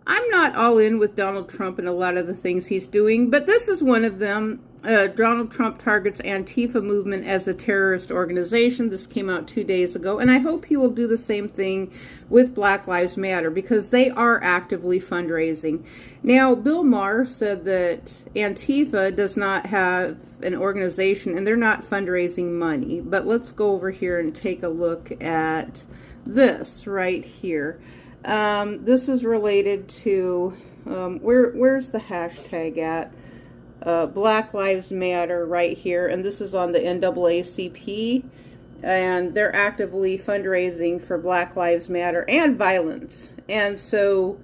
I'm not all in with Donald Trump and a lot of the things he's doing, but this is one of them. Donald Trump targets Antifa movement as a terrorist organization. This came out 2 days ago, and I hope he will do the same thing with Black Lives Matter because they are actively fundraising. Now, Bill Maher said that Antifa does not have an organization and they're not fundraising money, but let's go over here and take a look at this right here. This is related to, where's the hashtag at? Black Lives Matter right here, and this is on the NAACP, and they're actively fundraising for Black Lives Matter and violence. And so,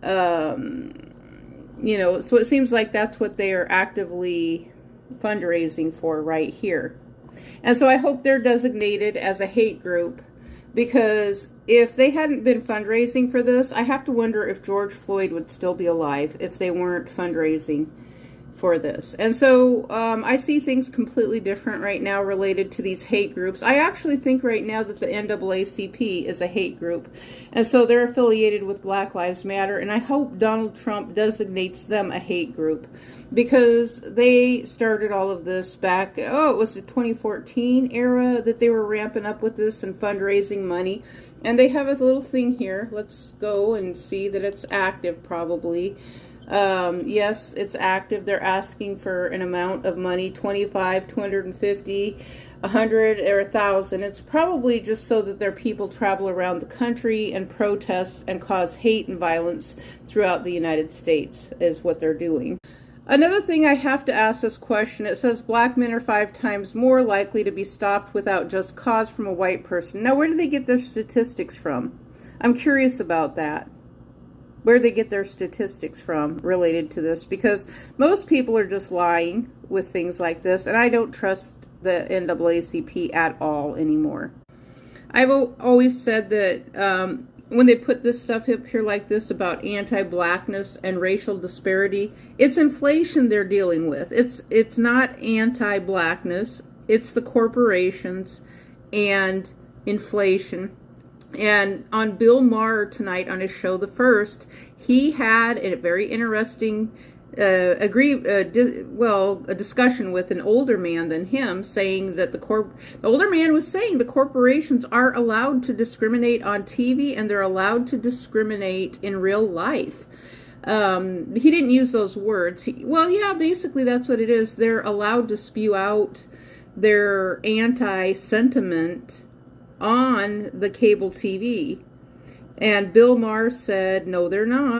you know, so it seems like that's what they are actively fundraising for right here. And so I hope they're designated as a hate group, because if they hadn't been fundraising for this, I have to wonder if George Floyd would still be alive if they weren't fundraising for this. And so I see things completely different right now related to these hate groups. I actually think right now that the NAACP is a hate group, and so they're affiliated with Black Lives Matter, and I hope Donald Trump designates them a hate group, because they started all of this back, it was the 2014 era that they were ramping up with this and fundraising money. And they have a little thing here. Let's go and see that it's active probably. Yes, it's active. They're asking for an amount of money, 25, 250, 100, or 1,000. It's probably just so that their people travel around the country and protest and cause hate and violence throughout the United States is what they're doing. Another thing I have to ask this question, it says black men are 5 times more likely to be stopped without just cause from a white person. Now, where do they get their statistics from? I'm curious about that. Where they get their statistics from related to this, because most people are just lying with things like this, and I don't trust the NAACP at all anymore. I've always said that when they put this stuff up here like this about anti-blackness and racial disparity, it's inflation they're dealing with. It's not anti-blackness, it's the corporations and inflation. And on Bill Maher tonight on his show, The First, he had a very interesting a discussion with an older man than him, saying that the older man was saying the corporations are allowed to discriminate on TV and they're allowed to discriminate in real life. He didn't use those words. Basically that's what it is. They're allowed to spew out their anti-sentiment on the cable TV. And Bill Maher said, no, they're not.